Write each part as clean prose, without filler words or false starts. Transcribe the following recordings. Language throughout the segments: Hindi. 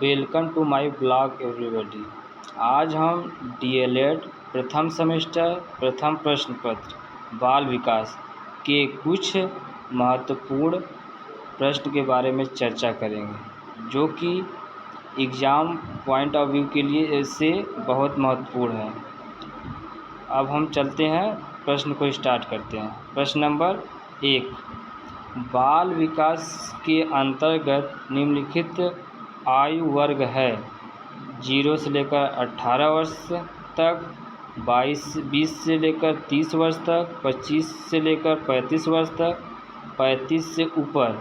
Welcome to my blog everybody. आज हम डीएलएड प्रथम सेमेस्टर प्रथम प्रश्न पत्र बाल विकास के कुछ महत्वपूर्ण प्रश्न के बारे में चर्चा करेंगे, जो कि एग्ज़ाम पॉइंट ऑफ व्यू के लिए इससे बहुत महत्वपूर्ण है। अब हम चलते हैं, प्रश्न को स्टार्ट करते हैं। प्रश्न नंबर 1, बाल विकास के अंतर्गत निम्नलिखित आयु वर्ग है। 0 से लेकर 18 वर्ष तक, 20 से लेकर 30 वर्ष तक, 25 से लेकर 35 वर्ष तक, 35 से ऊपर।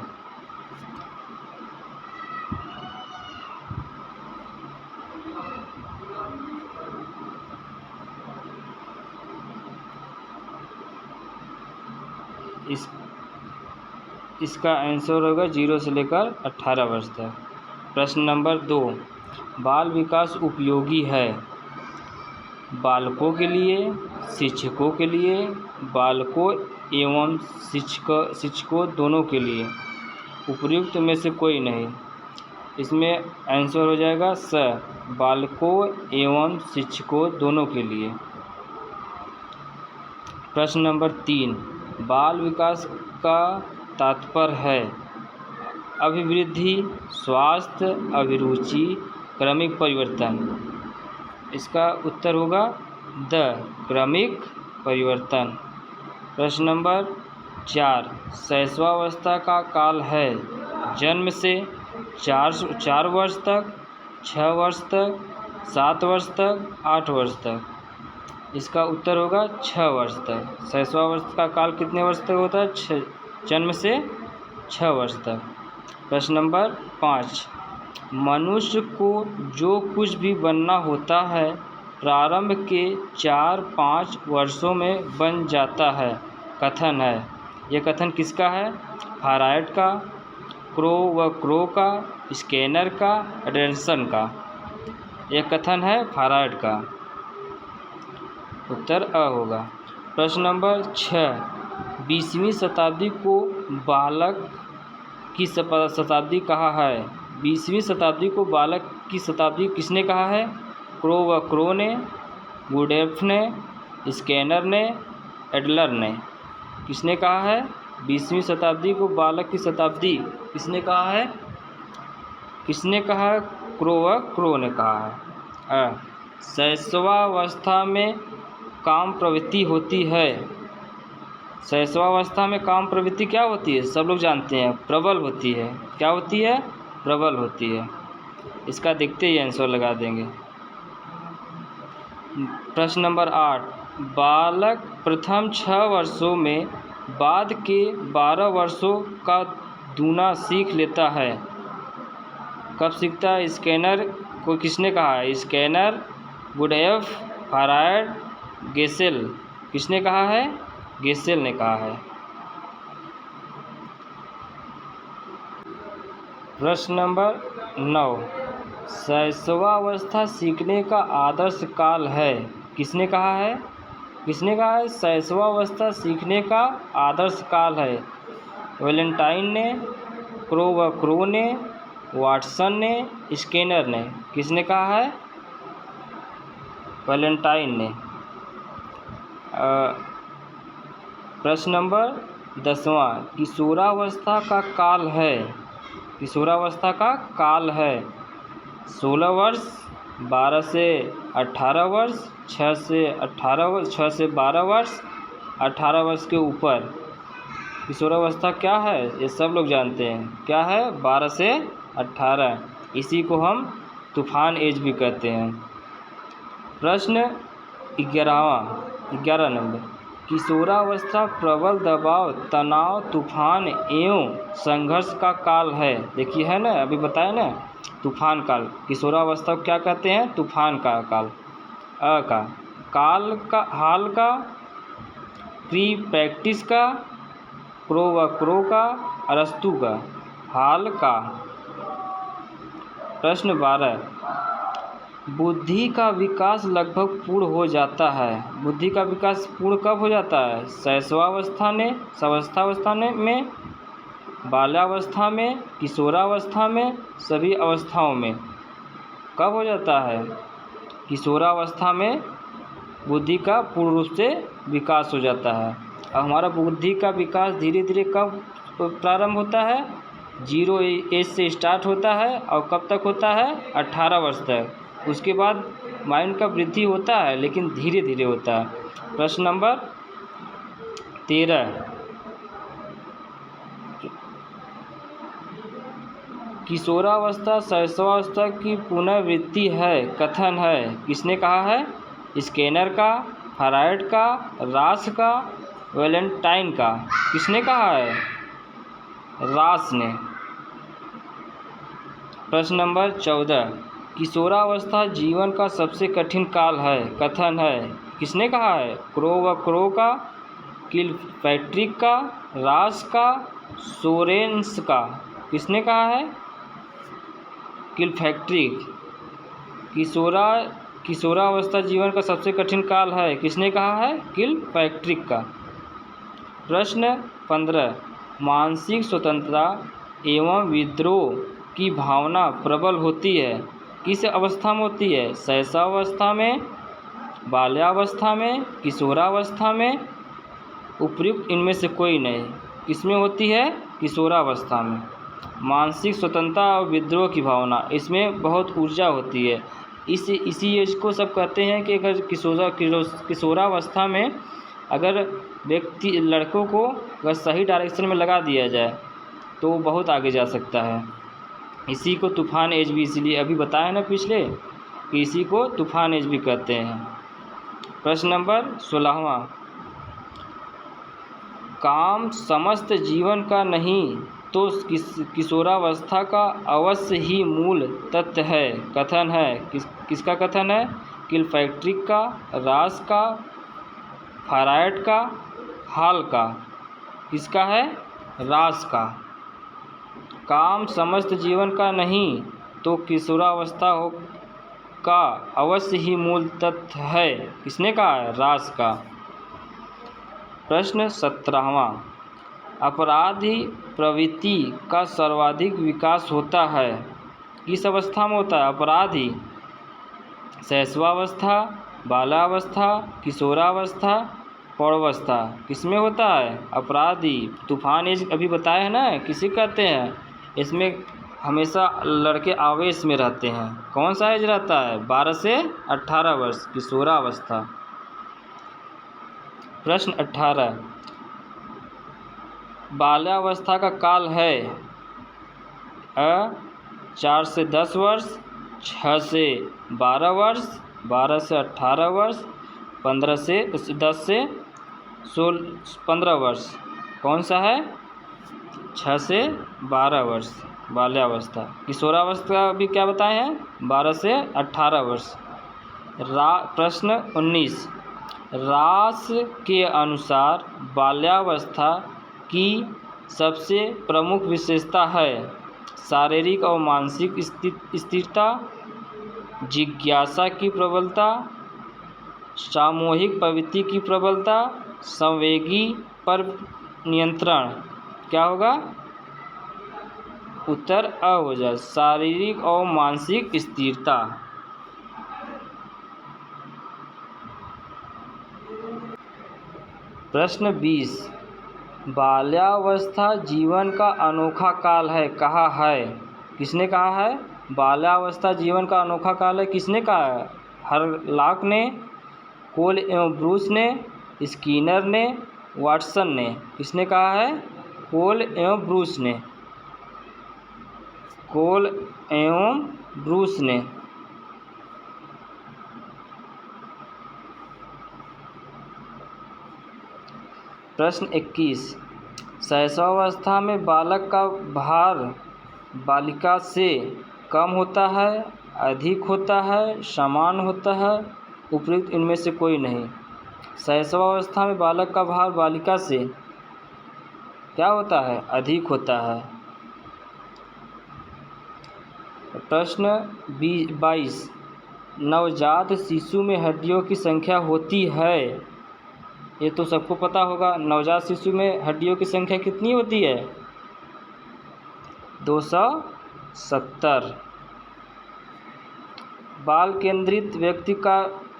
इसका आंसर होगा 0 से लेकर 18 वर्ष तक। प्रश्न नंबर 2, बाल विकास उपयोगी है। बालकों के लिए, शिक्षकों के लिए, बालकों एवं शिक्षकों दोनों के लिए। उपयुक्त में से कोई नहीं। इसमें आंसर हो जाएगा स, बालकों एवं शिक्षकों दोनों के लिए। प्रश्न नंबर 3, बाल विकास का तात्पर्य है अभिवृद्धि, स्वास्थ्य, अभिरुचि, क्रमिक परिवर्तन। इसका उत्तर होगा द, क्रमिक परिवर्तन। प्रश्न नंबर 4, शैशवावस्था का काल है जन्म से 4 वर्ष तक, 6 वर्ष तक, 7 वर्ष तक, 8 वर्ष तक। इसका उत्तर होगा 6 वर्ष तक। शैशवावस्था का काल कितने वर्ष तक होता है? जन्म से 6 वर्ष तक। प्रश्न नंबर 5, मनुष्य को जो कुछ भी बनना होता है प्रारंभ के 4-5 वर्षों में बन जाता है, कथन है। यह कथन किसका है? फ्रॉइड का, क्रो का, स्किनर का, एंडरसन का। यह कथन है फ्रॉइड का। उत्तर अ होगा। प्रश्न नंबर 6, 20वीं शताब्दी को बालक की शताब्दी कहा है। 20वीं शताब्दी को बालक की शताब्दी किसने कहा है? क्रो ने, गुडेफ ने, स्किनर ने, एडलर ने। किसने कहा है 20वीं शताब्दी को बालक की शताब्दी? किसने कहा है? किसने कहा है? क्रो ने कहा है। शैशवावस्था में काम प्रवृत्ति होती है। शैशवावस्था में काम प्रवृत्ति क्या होती है? सब लोग जानते हैं, प्रबल होती है। क्या होती है? प्रबल होती है। इसका देखते ही आंसर लगा देंगे। प्रश्न नंबर 8, बालक प्रथम 6 वर्षों में बाद के 12 वर्षों का दूना सीख लेता है। कब सीखता है? स्किनर को किसने कहा है? स्किनर, गुडेफ, फ्रॉइड, गेसेल। किसने कहा है? गेसेल ने कहा है। प्रश्न नंबर 9, शैशवावस्था सीखने का आदर्श काल है। किसने कहा है? किसने कहा है शैशवावस्था सीखने का आदर्श काल है? वैलेंटाइन ने, क्रो ने, वाटसन ने, स्किनर ने। किसने कहा है? वैलेंटाइन ने। प्रश्न नंबर 10वां, किशोरावस्था का काल है। किशोरावस्था का काल है 16 वर्ष, 12 से 18 वर्ष, 6 से 12 वर्ष, 18 वर्ष के ऊपर। किशोरावस्था क्या है? ये सब लोग जानते हैं। क्या है? 12 से 18। इसी को हम तूफान एज भी कहते हैं। प्रश्न 11 नंबर, किशोरावस्था प्रबल दबाव, तनाव, तूफान एवं संघर्ष का काल है। देखिए है ना, अभी बताया ना, तूफान काल। किशोरावस्था को क्या कहते हैं? तूफान का काल। हाल का, प्री प्रैक्टिस का, क्रो का, अरस्तु का। हाल का। प्रश्न 12, बुद्धि का विकास लगभग पूर्ण हो जाता है। बुद्धि का विकास पूर्ण कब हो जाता है? शैशवावस्था में, बाल्यावस्था में, किशोरावस्था में, सभी अवस्थाओं में। कब हो जाता है? किशोरावस्था में बुद्धि का पूर्ण रूप से विकास हो जाता है। अब हमारा बुद्धि का विकास धीरे धीरे कब प्रारंभ होता है? 0 एज से स्टार्ट होता है और कब तक होता है? 18 वर्ष तक। उसके बाद माइंड का वृद्धि होता है लेकिन धीरे धीरे होता है। प्रश्न नंबर 13, किशोरावस्था शैशवावस्था की पुनर्वृत्ति है, कथन है, किसने कहा है? स्किनर का, फ्रायड का, रास का, वैलेंटाइन का। किसने कहा है? रास ने। प्रश्न नंबर 14, किशोरावस्था जीवन का सबसे कठिन काल है, कथन है, किसने कहा है? क्रो व क्रो का, किलपैट्रिक का, रास का, सोरेंस का। किसने कहा है? किलपैट्रिक। किशोरावस्था जीवन का सबसे कठिन काल है, किसने कहा है? किलपैट्रिक का। प्रश्न 15, मानसिक स्वतंत्रता एवं विद्रोह की भावना प्रबल होती है, किस अवस्था में होती है? शैशवावस्था में, बाल्यावस्था में, किशोरावस्था में, उपयुक्त इनमें से कोई नहीं। किसमें होती है? किशोरावस्था में। मानसिक स्वतंत्रता और विद्रोह की भावना, इसमें बहुत ऊर्जा होती है। इसी एज को सब कहते हैं कि अगर किशोरावस्था में अगर व्यक्ति लड़कों को अगर सही डायरेक्शन में लगा दिया जाए तो वो बहुत आगे जा सकता है। इसी को तूफान एज भी, इसलिए अभी बताया ना पिछले कि इसी को तूफान एज भी कहते हैं। प्रश्न नंबर 16वां, काम समस्त जीवन का नहीं तो किशोरावस्था का अवश्य ही मूल तत्व है, कथन है, किसका कथन है? किलपैट्रिक का, रास का, फ्रायड का, हॉल का। किसका है? रास का। काम समस्त जीवन का नहीं तो किशोरावस्था का अवश्य ही मूल तत्व है, किसने कहा है? रास का। प्रश्न 17वां, अपराधी प्रवृत्ति का सर्वाधिक विकास होता है, किस अवस्था में होता है? अपराधी, शैशवावस्था, बाल्यावस्था, किशोरावस्था, प्रौढ़ावस्था। किसमें होता है? अपराधी। तूफान एज अभी बताया है ना, किसे कहते हैं? इसमें हमेशा लड़के आवेश में रहते हैं। कौन सा एज रहता है? 12 से 18 वर्ष, किशोरावस्था। प्रश्न 18, बाल्यावस्था का काल है 4 से 10 वर्ष, 6 से 12 वर्ष, 12 से 18 वर्ष, 10 से 15 वर्ष। कौन सा है? 6 से 12 वर्ष बाल्यावस्था। किशोरावस्था भी क्या बताए हैं? 12 से 18 वर्ष। प्रश्न 19, रास के अनुसार बाल्यावस्था की सबसे प्रमुख विशेषता है शारीरिक और मानसिक स्थिरता, जिज्ञासा की प्रबलता, सामूहिक प्रवृत्ति की प्रबलता, संवेगी पर नियंत्रण। क्या होगा? उत्तर अ हो जाए, शारीरिक और मानसिक स्थिरता। प्रश्न 20, बाल्यावस्था जीवन का अनोखा काल है, कहा है, किसने कहा है? बाल्यावस्था जीवन का अनोखा काल है, किसने कहा है? हरलॉक ने, कोल एवं ब्रूस ने, स्किनर ने, वाटसन ने। किसने कहा है? कोल एवं ब्रूस ने। कोल एवं ब्रूस ने। प्रश्न 21, शैशवावस्था में बालक का भार बालिका से कम होता है, अधिक होता है, समान होता है, उपयुक्त इनमें से कोई नहीं। शैशवावस्था में बालक का भार बालिका से क्या होता है? अधिक होता है। प्रश्न 22, नवजात शिशु में हड्डियों की संख्या होती है, ये तो सबको पता होगा। नवजात शिशु में हड्डियों की संख्या कितनी होती है? 270। बाल केंद्रित व्यक्ति का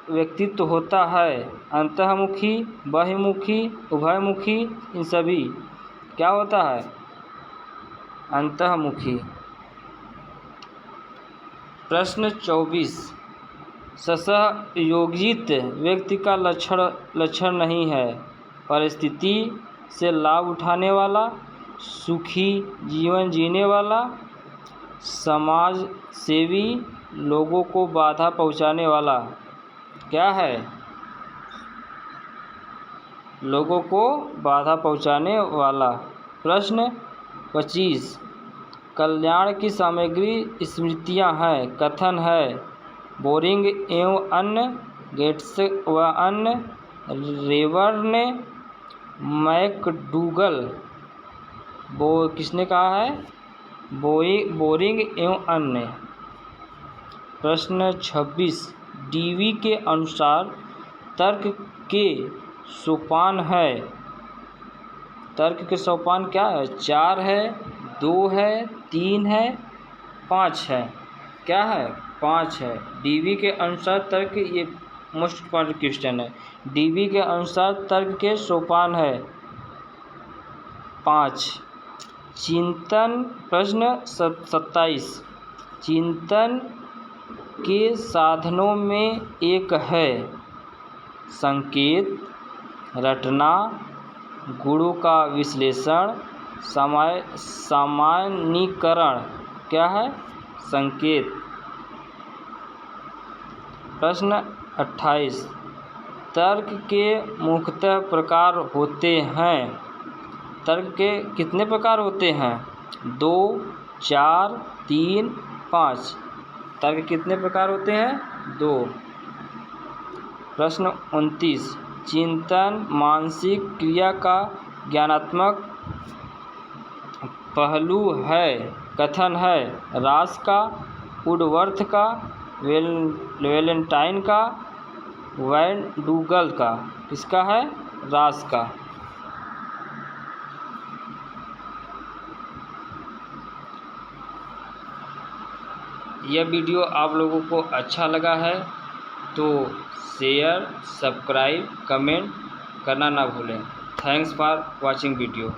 व्यक्तित्व होता है? अंतर्मुखी, बहिर्मुखी, उभयमुखी, इन सभी। क्या होता है? अंतर्मुखी। प्रश्न 24, सहयोजित व्यक्ति का लक्षण नहीं है? परिस्थिति से लाभ उठाने वाला, सुखी जीवन जीने वाला, समाज सेवी, लोगों को बाधा पहुंचाने वाला। क्या है? लोगों को बाधा पहुंचाने वाला। प्रश्न 25, कल्याण की सामग्री स्मृतियां हैं, कथन है। बोरिंग एवं अन्य, गेट्स व अन्य, रेवरन, मैकडूगल। किसने कहा है? बोरिंग एवं अन्य। प्रश्न 26, डीवी के अनुसार तर्क के सोपान है। तर्क के सोपान क्या है? 4 है, 2 है, 3 है, 5 है। क्या है? 5 है। डीवी के अनुसार तर्क, ये मोस्ट इम्पॉर्टेंट क्वेश्चन है। डीवी के अनुसार तर्क के सोपान है 5। चिंतन। प्रश्न 27, चिंतन के साधनों में एक है संकेत, रटना, गुणों का विश्लेषण, सामान्यीकरण। क्या है? संकेत। प्रश्न 28, तर्क के मुख्यतः प्रकार होते हैं। तर्क के कितने प्रकार होते हैं? 2, 4, 3, 5। तर्क कितने प्रकार होते हैं? 2। प्रश्न 29, चिंतन मानसिक क्रिया का ज्ञानात्मक पहलू है, कथन है। रास का, वुडवर्थ का, वैलेंटाइन का, मैकडूगल का। किसका है? रास का। यह वीडियो आप लोगों को अच्छा लगा है तो शेयर, सब्सक्राइब, कमेंट करना ना भूलें। Thanks for watching video.